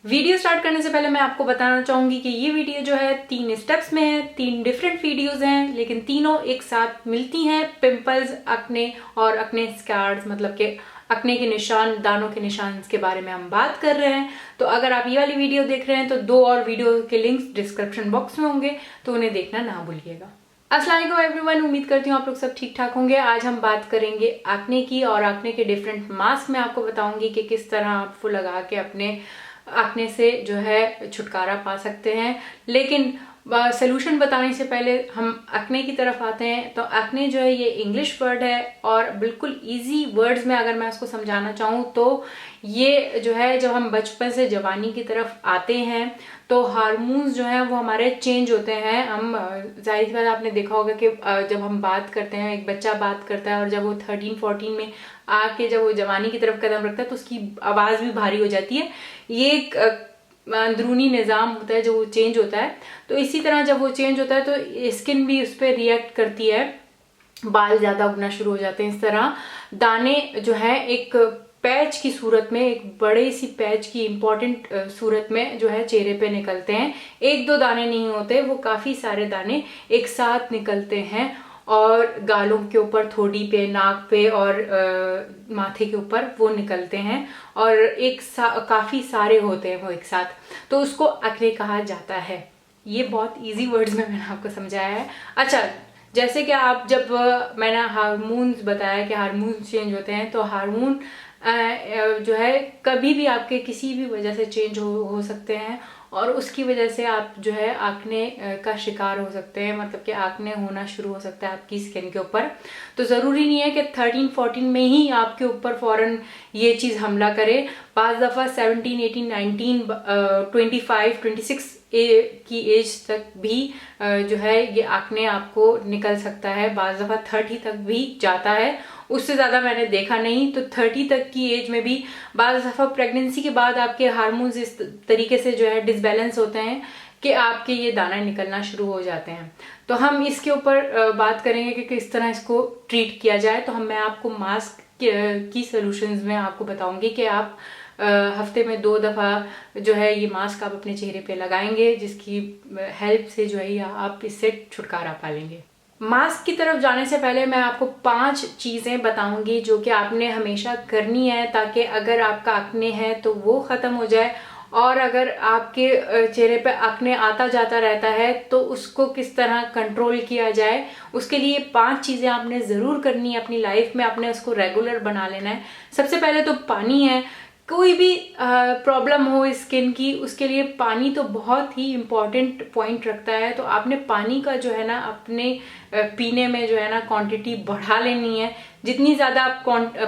Video start करने से पहले मैं आपको बताना चाहूंगी कि ये वीडियो जो है 3 स्टेप्स में है, 3 डिफरेंट वीडियोस हैं, लेकिन तीनों एक साथ मिलती हैं। पिंपल्स, एक्ने और एक्ने स्कार्स मतलब के एक्ने के निशान, दानों के निशान के बारे में हम बात कर रहे हैं। तो अगर आप ये वाली वीडियो देख रहे हैं तो 2 और वीडियो के लिंक्स डिस्क्रिप्शन बॉक्स में होंगे, तो उन्हें देखना ना भूलिएगा। अस्सलाम वालेकुम एवरीवन, उम्मीद करती हूँ आप लोग सब ठीक ठाक होंगे। आज हम बात करेंगे एक्ने की और एक्ने के डिफरेंट मास्क में आपको बताऊंगी कि किस तरह आप वो लगा के अपने एक्ने से जो है छुटकारा पा सकते हैं। लेकिन सोल्यूशन बताने से पहले हम एक्ने की तरफ आते हैं। तो एक्ने जो है ये इंग्लिश वर्ड है और बिल्कुल इजी वर्ड्स में अगर मैं उसको समझाना चाहूँ तो ये जो है जब हम बचपन से जवानी की तरफ आते हैं तो हार्मोन्स जो हैं वो हमारे चेंज होते हैं। हम जाहिर सी बात आपने देखा होगा कि जब हम बात करते हैं, एक बच्चा बात करता है और जब वो 13-14 में आके जब वो जवानी की तरफ कदम रखता है तो उसकी आवाज़ भी भारी हो जाती है। ये एक अंदरूनी निज़ाम होता है जो वो चेंज होता है। तो इसी तरह जब वो चेंज होता है तो स्किन भी उस पर रिएक्ट करती है, बाल ज़्यादा उगना शुरू हो जाते हैं। इस तरह दाने जो है एक पैच की सूरत में, एक बड़ी सी पैच की इंपॉर्टेंट सूरत में जो है चेहरे पे निकलते हैं। 1-2 दाने नहीं होते, वो काफ़ी सारे दाने एक साथ निकलते हैं और गालों के ऊपर, थोड़ी पे, नाक पे और माथे के ऊपर वो निकलते हैं और काफ़ी सारे होते हैं वो एक साथ। तो उसको एक्ने कहा जाता है। ये बहुत इजी वर्ड्स में मैंने आपको समझाया है। अच्छा, जैसे कि आप जब मैंने हार्मोन्स बताया कि हार्मोन्स चेंज होते हैं, तो हार्मोन जो है कभी भी आपके किसी भी वजह से चेंज हो सकते हैं और उसकी वजह से आप जो है एक्ने का शिकार हो सकते हैं। मतलब कि एक्ने होना शुरू हो सकता है आपकी स्किन के ऊपर। तो ज़रूरी नहीं है कि 13-14 में ही आपके ऊपर फ़ौरन ये चीज़ हमला करे। पाँच दफ़ा 17, 18, 19, 25, 26 की एज तक भी जो है ये एक्ने आपको निकल सकता है। बाज़ दफ़ा 30 तक भी जाता है, उससे ज़्यादा मैंने देखा नहीं। तो 30 तक की एज में भी बाज़ दफ़ा प्रेगनेंसी के बाद आपके हार्मोन्स इस तरीके से जो है डिसबैलेंस होते हैं कि आपके ये दाने निकलना शुरू हो जाते हैं। तो हम इसके ऊपर बात करेंगे कि किस तरह इसको ट्रीट किया जाए। तो मैं आपको मास्क की सोल्यूशंस में आपको बताऊंगी कि आप हफ्ते में 2 दफ़ा जो है ये मास्क आप अपने चेहरे पे लगाएंगे, जिसकी हेल्प से जो है आप इससे छुटकारा पा लेंगे। मास्क की तरफ जाने से पहले मैं आपको 5 चीज़ें बताऊंगी जो कि आपने हमेशा करनी है, ताकि अगर आपका एक्ने है तो वो ख़त्म हो जाए और अगर आपके चेहरे पे एक्ने आता जाता रहता है तो उसको किस तरह कंट्रोल किया जाए। उसके लिए 5 चीज़ें आपने ज़रूर करनी है अपनी लाइफ में, आपने उसको रेगुलर बना लेना है। सबसे पहले तो पानी है। कोई भी प्रॉब्लम हो स्किन की, उसके लिए पानी तो बहुत ही इम्पॉर्टेंट पॉइंट रखता है। तो आपने पानी का जो है ना अपने पीने में जो है ना क्वांटिटी बढ़ा लेनी है। जितनी ज़्यादा आप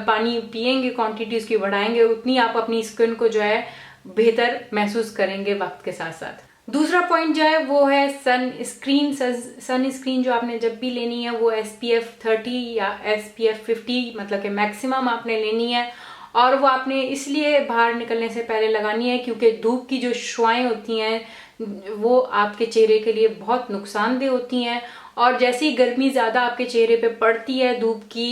पानी पिएंगे, क्वांटिटी उसकी बढ़ाएंगे, उतनी आप अपनी स्किन को जो है बेहतर महसूस करेंगे वक्त के साथ साथ। दूसरा पॉइंट जो है वो है सनस्क्रीन। सनस्क्रीन जो आपने जब भी लेनी है वो SPF 30 या SPF 50 मतलब कि मैक्सिमम आपने लेनी है। और वो आपने इसलिए बाहर निकलने से पहले लगानी है क्योंकि धूप की जो शुआएं होती हैं वो आपके चेहरे के लिए बहुत नुकसानदेह होती हैं। और जैसे ही गर्मी ज़्यादा आपके चेहरे पे पड़ती है धूप की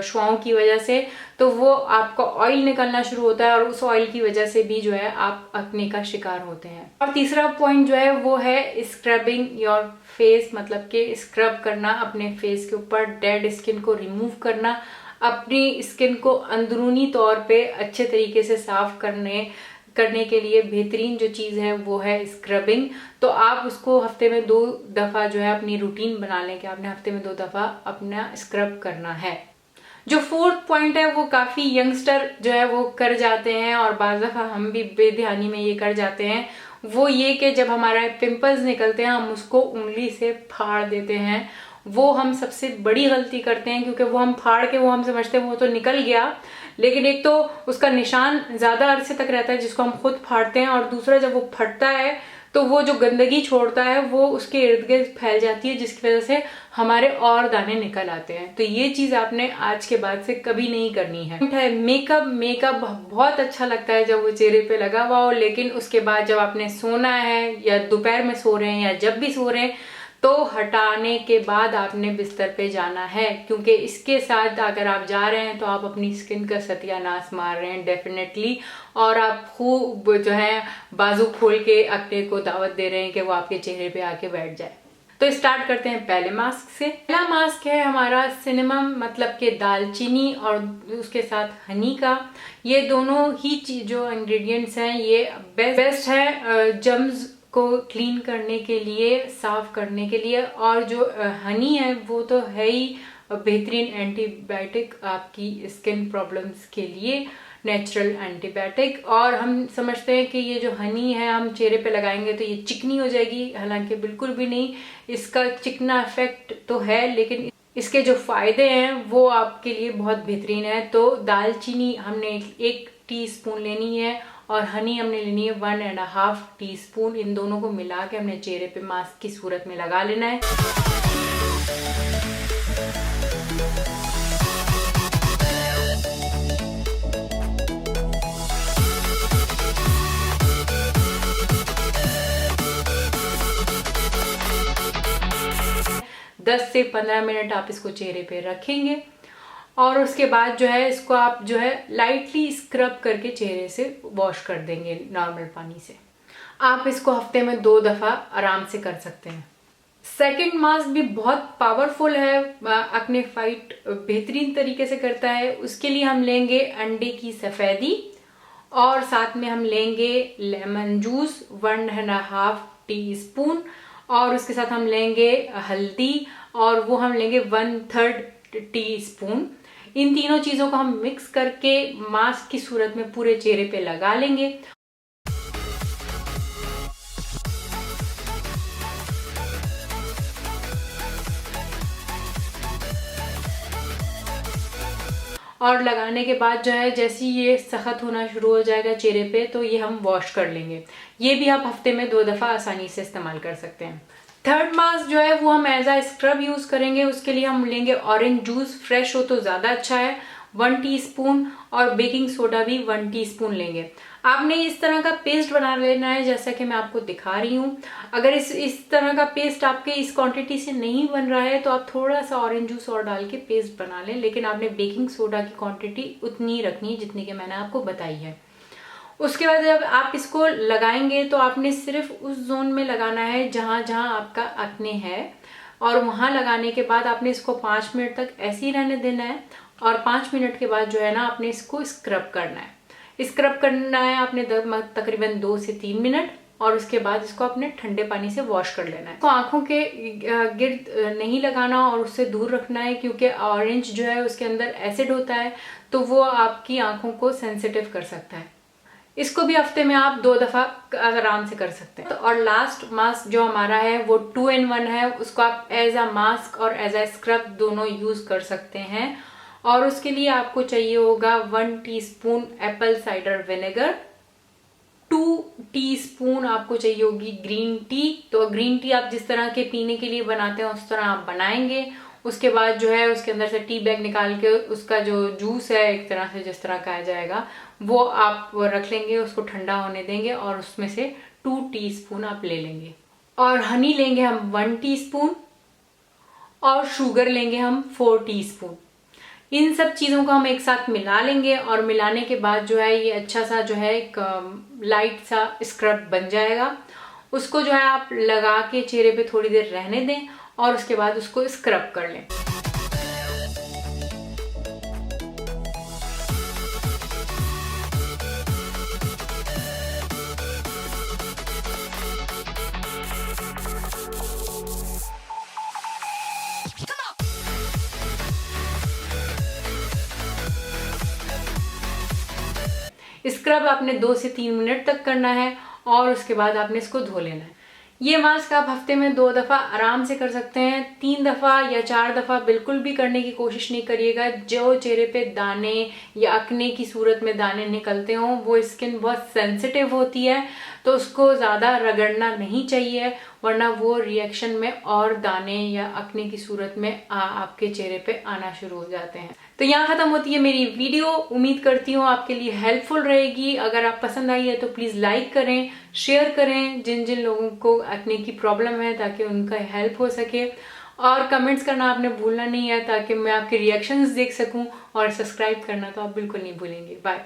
शुआओं की वजह से, तो वो आपका ऑयल निकलना शुरू होता है और उस ऑयल की वजह से भी जो है आप एक्ने का शिकार होते हैं। और तीसरा पॉइंट जो है वो है स्क्रबिंग योर फेस, मतलब कि स्क्रब करना अपने फेस के ऊपर, डेड स्किन को रिमूव करना, अपनी स्किन को अंदरूनी तौर पे अच्छे तरीके से साफ करने के लिए बेहतरीन जो चीज़ है वो है स्क्रबिंग। तो आप उसको हफ्ते में 2 दफ़ा जो है अपनी रूटीन बना लें कि आपने हफ्ते में 2 दफ़ा अपना स्क्रब करना है। जो 4th पॉइंट है वो काफ़ी यंगस्टर जो है वो कर जाते हैं और बाज़ दफ़ा हम भी बेध्यानी में ये कर जाते हैं। वो ये कि जब हमारा पिंपल्स निकलते हैं हम उसको उंगली से फाड़ देते हैं। वो हम सबसे बड़ी गलती करते हैं क्योंकि वो हम फाड़ के वो हम समझते हैं वो तो निकल गया, लेकिन एक तो उसका निशान ज़्यादा अरसे तक रहता है जिसको हम खुद फाड़ते हैं, और दूसरा जब वो फटता है तो वो जो गंदगी छोड़ता है वो उसके इर्द गिर्द फैल जाती है, जिसकी वजह से हमारे और दाने निकल आते हैं। तो ये चीज़ आपने आज के बाद से कभी नहीं करनी है। मेकअप बहुत अच्छा लगता है जब वो चेहरे पे लगा हुआ हो, लेकिन उसके बाद जब आपने सोना है या दोपहर में सो रहे हैं या जब भी सो रहे हैं तो हटाने के बाद आपने बिस्तर पे जाना है, क्योंकि इसके साथ अगर आप जा रहे हैं तो आप अपनी स्किन का सत्यानाश मार रहे हैं डेफिनेटली, और आप खूब जो है बाजू खोल के एक्ने को दावत दे रहे हैं कि वो आपके चेहरे पे आके बैठ जाए। तो स्टार्ट करते हैं पहले मास्क से। पहला मास्क है हमारा सिनेमम, मतलब कि दालचीनी और उसके साथ हनी का। ये दोनों ही चीज जो इंग्रेडिएंट्स हैं ये बेस्ट है जर्म्स को क्लीन करने के लिए, साफ करने के लिए। और जो हनी है वो तो है ही बेहतरीन एंटीबायोटिक आपकी स्किन प्रॉब्लम्स के लिए, नेचुरल एंटीबायोटिक। और हम समझते हैं कि ये जो हनी है हम चेहरे पे लगाएंगे तो ये चिकनी हो जाएगी, हालांकि बिल्कुल भी नहीं। इसका चिकना इफेक्ट तो है, लेकिन इसके जो फायदे हैं वो आपके लिए बहुत बेहतरीन है। तो दालचीनी हमने 1 टीस्पून लेनी है और हनी हमने लेनी है 1.5 टीस्पून। इन दोनों को मिला के हमने चेहरे पे मास्क की सूरत में लगा लेना है। 10 से 15 मिनट आप इसको चेहरे पे रखेंगे और उसके बाद जो है इसको आप जो है लाइटली स्क्रब करके चेहरे से वॉश कर देंगे नॉर्मल पानी से। आप इसको हफ्ते में 2 दफा आराम से कर सकते हैं। सेकंड मास्क भी बहुत पावरफुल है, एक्ने फाइट बेहतरीन तरीके से करता है। उसके लिए हम लेंगे अंडे की सफेदी और साथ में हम लेंगे लेमन जूस 1.5 टीस्पून, और उसके साथ हम लेंगे हल्दी और वो हम लेंगे 1/3 टीस्पून। इन तीनों चीजों को हम मिक्स करके मास्क की सूरत में पूरे चेहरे पे लगा लेंगे। और लगाने के बाद जो है जैसे ये सख्त होना शुरू हो जाएगा चेहरे पे तो ये हम वॉश कर लेंगे। ये भी आप हफ्ते में 2 दफा आसानी से इस्तेमाल कर सकते हैं। थर्ड मास्क जो है वो हम एज अ स्क्रब यूज करेंगे। उसके लिए हम लेंगे ऑरेंज जूस, फ्रेश हो तो ज्यादा अच्छा है, 1 टीस्पून, और बेकिंग सोडा भी 1 टीस्पून लेंगे। आपने इस तरह का पेस्ट बना लेना है जैसा कि मैं आपको दिखा रही हूँ। अगर इस तरह का पेस्ट आपके इस क्वांटिटी से नहीं बन रहा है तो आप थोड़ा सा ऑरेंज जूस और डाल के पेस्ट बना लें, लेकिन आपने बेकिंग सोडा की क्वांटिटी उतनी रखनी है जितनी कि मैंने आपको बताई है। उसके बाद जब आप इसको लगाएंगे तो आपने सिर्फ उस जोन में लगाना है जहां जहां आपका एक्ने है, और वहां लगाने के बाद आपने इसको 5 मिनट तक ऐसे ही रहने देना है। और 5 मिनट के बाद जो है ना आपने इसको स्क्रब करना है। स्क्रब करना है आपने तकरीबन 2 से 3 मिनट, और उसके बाद इसको अपने ठंडे पानी से वॉश कर लेना है। तो आंखों के गिर्द नहीं लगाना और उससे दूर रखना है, क्योंकि ऑरेंज जो है उसके अंदर एसिड होता है तो वो आपकी आंखों को सेंसिटिव कर सकता है। इसको भी हफ्ते में आप 2 दफा आराम से कर सकते हैं। और लास्ट मास्क जो हमारा है वो 2 in 1 है। उसको आप एज अ मास्क और एज अ स्क्रब दोनों यूज कर सकते हैं। और उसके लिए आपको चाहिए होगा 1 teaspoon Apple cider vinegar, 2 teaspoon आपको चाहिए होगी ग्रीन टी। तो ग्रीन टी आप जिस तरह के पीने के लिए बनाते हैं उस तरह आप बनाएंगे। उसके बाद जो है उसके अंदर से टी बैग निकाल के उसका जो जूस है एक तरह से जिस तरह कहा जाएगा वो आप रख लेंगे, उसको ठंडा होने देंगे और उसमें से 2 टीस्पून आप ले लेंगे। और हनी लेंगे हम 1 टीस्पून और शुगर लेंगे हम 4 टीस्पून। इन सब चीजों को हम एक साथ मिला लेंगे और मिलाने के बाद जो है ये अच्छा सा जो है एक लाइट सा स्क्रब बन जाएगा। उसको जो है आप लगा के चेहरे पे थोड़ी देर रहने दें और उसके बाद उसको स्क्रब कर लें। स्क्रब आपने 2 से 3 मिनट तक करना है और उसके बाद आपने इसको धो लेना है। ये मास्क आप हफ्ते में 2 दफा आराम से कर सकते हैं। 3 दफा या 4 दफा बिल्कुल भी करने की कोशिश नहीं करिएगा। जो चेहरे पे दाने या अक्ने की सूरत में दाने निकलते हों वो स्किन बहुत सेंसिटिव होती है तो उसको ज्यादा रगड़ना नहीं चाहिए। वरना वो रिएक्शन में और दाने या अक्ने की सूरत में आपके चेहरे पे आना शुरू हो जाते हैं। तो यहाँ खत्म होती है मेरी वीडियो। उम्मीद करती हूँ आपके लिए हेल्पफुल रहेगी। अगर आप पसंद आई है तो प्लीज लाइक करें, शेयर करें जिन जिन लोगों को एक्ने की प्रॉब्लम है, ताकि उनका हेल्प हो सके। और कमेंट्स करना आपने भूलना नहीं है, ताकि मैं आपके रिएक्शंस देख सकूं। और सब्सक्राइब करना तो आप बिल्कुल नहीं भूलेंगे। बाय।